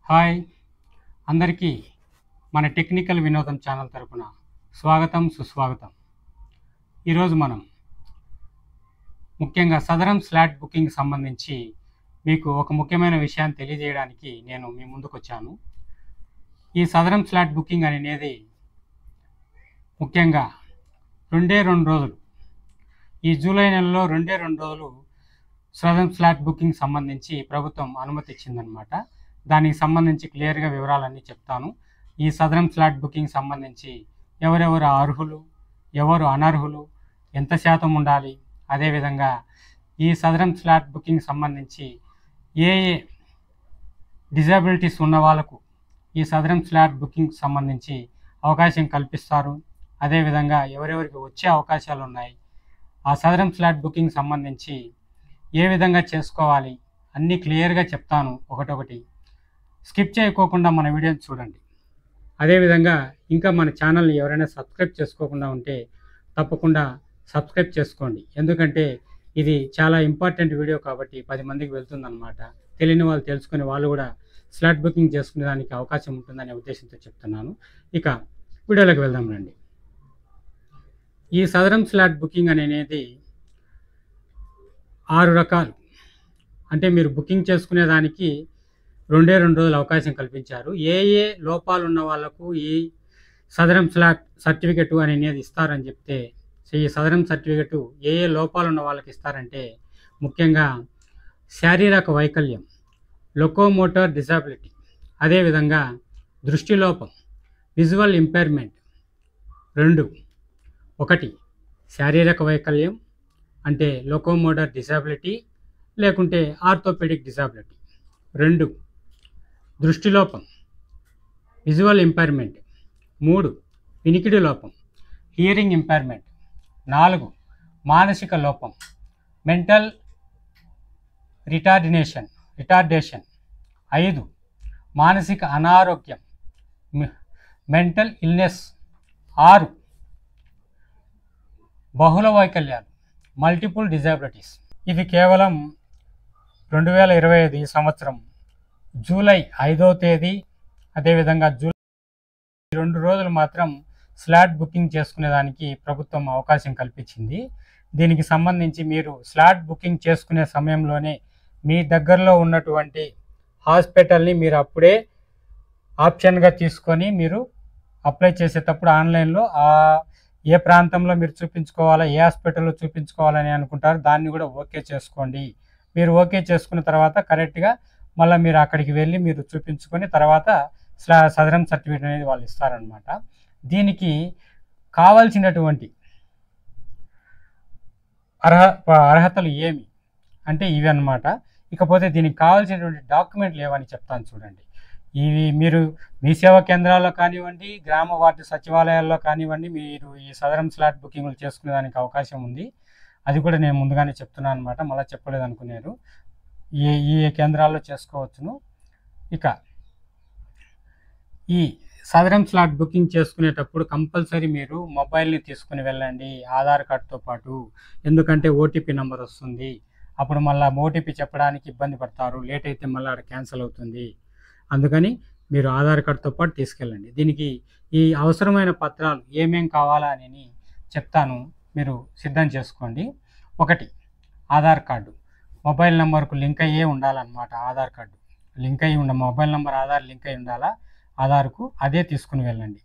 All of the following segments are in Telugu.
హాయ్ అందరికీ మన టెక్నికల్ వినోదం ఛానల్ తరపున స్వాగతం సుస్వాగతం. ఈరోజు మనం ముఖ్యంగా సదరం స్లాట్ బుకింగ్ సంబంధించి మీకు ఒక ముఖ్యమైన విషయాన్ని తెలియజేయడానికి నేను మీ ముందుకు వచ్చాను. ఈ సదరం స్లాట్ బుకింగ్ అనేది ముఖ్యంగా 2 రోజులు, ఈ జూలై నెలలో 2 రోజులు సదరం స్లాట్ బుకింగ్ సంబంధించి ప్రభుత్వం అనుమతి ఇచ్చిందనమాట. దానికి సంబంధించి క్లియర్గా వివరాలన్నీ చెప్తాను. ఈ సదరం స్లాట్ బుకింగ్ సంబంధించి ఎవరెవరు అర్హులు, ఎవరు అనర్హులు, ఎంత శాతం ఉండాలి, అదేవిధంగా ఈ సదరం స్లాట్ బుకింగ్ సంబంధించి ఏ డిజబిలిటీస్ ఉన్న వాళ్ళకు ఈ సదరం స్లాట్ బుకింగ్ సంబంధించి అవకాశం కల్పిస్తారు, అదేవిధంగా ఎవరెవరికి వచ్చే అవకాశాలు ఉన్నాయి, ఆ సదరం స్లాట్ బుకింగ్ సంబంధించి ఏ విధంగా చేసుకోవాలి అన్నీ క్లియర్గా చెప్తాను. ఒకటొకటి స్కిప్ చేయకోకుండా మన వీడియోని చూడండి. అదేవిధంగా ఇంకా మన ఛానల్ని ఎవరైనా సబ్స్క్రైబ్ చేసుకోకుండా ఉంటే తప్పకుండా సబ్స్క్రైబ్ చేసుకోండి. ఎందుకంటే ఇది చాలా ఇంపార్టెంట్ వీడియో కాబట్టి 10 మందికి వెళ్తుందన్నమాట. తెలియని వాళ్ళు తెలుసుకుని వాళ్ళు కూడా స్లాట్ బుకింగ్ చేసుకునే దానికి అవకాశం ఉంటుందనే ఉద్దేశంతో చెప్తున్నాను. ఇక వీడియోలోకి వెళ్దాం రండి. ఈ సదరం స్లాట్ బుకింగ్ అనేది 6 రకాలు. అంటే మీరు బుకింగ్ చేసుకునే దానికి 2 రోజులు అవకాశం కల్పించారు. ఏ లోపాలు ఉన్న వాళ్ళకు ఈ సదరం స్లాట్ సర్టిఫికెట్ అనేది ఇస్తారని చెప్తే, ఈ సదరం సర్టిఫికెట్ ఏ లోపాలు ఉన్న వాళ్ళకి ఇస్తారంటే ముఖ్యంగా శారీరక వైకల్యం, లోకోమోటర్ డిజబిలిటీ, అదేవిధంగా దృష్టి లోపం, విజువల్ ఇంపైర్మెంట్. 1 శారీరక వైకల్యం అంటే లోకోమోటర్ డిజబిలిటీ లేకుంటే ఆర్థోపెడిక్ డిజబిలిటీ. 2 దృష్టి లోపం, విజువల్ ఇంపైర్మెంట్. 3 వినికిడి లోపం, హియరింగ్ ఇంపైర్మెంట్. 4 మానసిక లోపం, మెంటల్ రిటార్డేషన్. 5 మానసిక అనారోగ్యం, మెంటల్ ఇల్నెస్. 6 బహుళ వైకల్యాలు, మల్టిపుల్ డిజబిలిటీస్. ఇవి కేవలం 2025 ఈ సంవత్సరం జూలై 5వ తేదీ, అదేవిధంగా జూలై 2 రోజులు మాత్రం స్లాట్ బుకింగ్ చేసుకునేదానికి ప్రభుత్వం అవకాశం కల్పించింది. దీనికి సంబంధించి మీరు స్లాట్ బుకింగ్ చేసుకునే సమయంలోనే మీ దగ్గరలో ఉన్నటువంటి హాస్పిటల్ని మీరు అప్పుడే ఆప్షన్గా తీసుకొని మీరు అప్లై చేసేటప్పుడు ఆన్లైన్లో ఏ ప్రాంతంలో మీరు చూపించుకోవాలా, ఏ హాస్పిటల్లో చూపించుకోవాలని అనుకుంటారు దాన్ని కూడా ఓకే చేసుకోండి. మీరు ఓకే చేసుకున్న తర్వాత కరెక్ట్గా మళ్ళీ మీరు అక్కడికి వెళ్ళి మీరు చూపించుకొని తర్వాత సదరం సర్టిఫికేట్ అనేది వాళ్ళు ఇస్తారనమాట. దీనికి కావాల్సినటువంటి అర్హతలు ఏమి అంటే ఇవి అన్నమాట. ఇకపోతే దీనికి కావాల్సినటువంటి డాక్యుమెంట్లు ఏవని చెప్తాను చూడండి. ఇవి మీరు మీ సేవా కేంద్రాల్లో కానివ్వండి, గ్రామ వార్డు సచివాలయాల్లో కానివ్వండి, మీరు ఈ సదరం స్లాట్ బుకింగ్లు చేసుకునేదానికి అవకాశం ఉంది. అది కూడా నేను ముందుగానే చెప్తున్నాను అనమాట, మళ్ళీ చెప్పలేదు అనుకున్నారు. ఈ కేంద్రాల్లో చేసుకోవచ్చును. ఇక ఈ సదరం స్లాట్ బుకింగ్ చేసుకునేటప్పుడు కంపల్సరీ మీరు మొబైల్ని తీసుకుని వెళ్ళండి ఆధార్ కార్డుతో పాటు. ఎందుకంటే ఓటీపీ నెంబర్ వస్తుంది, అప్పుడు మళ్ళీ ఓటీపీ చెప్పడానికి ఇబ్బంది పడతారు, లేట్ అయితే మళ్ళీ అక్కడ క్యాన్సిల్ అవుతుంది. అందుకని మీరు ఆధార్ కార్డుతో పాటు తీసుకెళ్ళండి. దీనికి ఈ అవసరమైన పత్రాలు ఏమేం కావాలా అని చెప్తాను, మీరు సిద్ధం చేసుకోండి. 1 ఆధార్ కార్డు, మొబైల్ నెంబర్కు లింక్ అయ్యే ఉండాలన్నమాట. ఆధార్ కార్డు లింక్ అయ్యి మొబైల్ నెంబర్ ఆధార్ లింక్ అయ్యి ఉండాలా ఆధార్కు, అదే తీసుకుని వెళ్ళండి.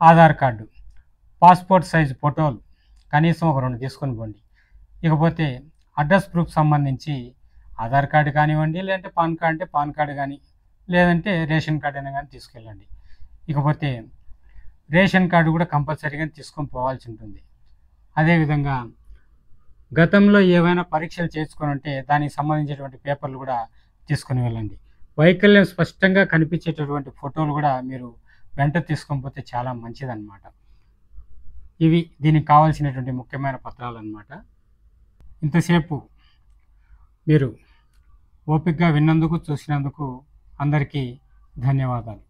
ఆధార్ కార్డు, పాస్పోర్ట్ సైజు ఫోటోలు కనీసం ఒక 2 తీసుకొని పోండి. ఇకపోతే అడ్రస్ ప్రూఫ్ సంబంధించి ఆధార్ కార్డు కానివ్వండి, లేదంటే పాన్ కార్డు అంటే పాన్ కార్డు కానీ, లేదంటే రేషన్ కార్డు అయినా కానీ తీసుకెళ్ళండి. ఇకపోతే రేషన్ కార్డు కూడా కంపల్సరీగా తీసుకొని పోవాల్సి ఉంటుంది. అదేవిధంగా గతంలో ఏవైనా పరీక్షలు చేసుకొని ఉంటే దానికి సంబంధించినటువంటి పేపర్లు కూడా తీసుకొని వెళ్ళండి. వైకల్యం స్పష్టంగా కనిపించేటటువంటి ఫోటోలు కూడా మీరు వెంట తీసుకొని పోతే చాలా మంచిదన్నమాట. ఇవి దీనికి కావాల్సినటువంటి ముఖ్యమైన పత్రాలు అన్నమాట. ఇంతసేపు మీరు ఓపికగా విన్నందుకు, చూసినందుకు అందరికీ ధన్యవాదాలు.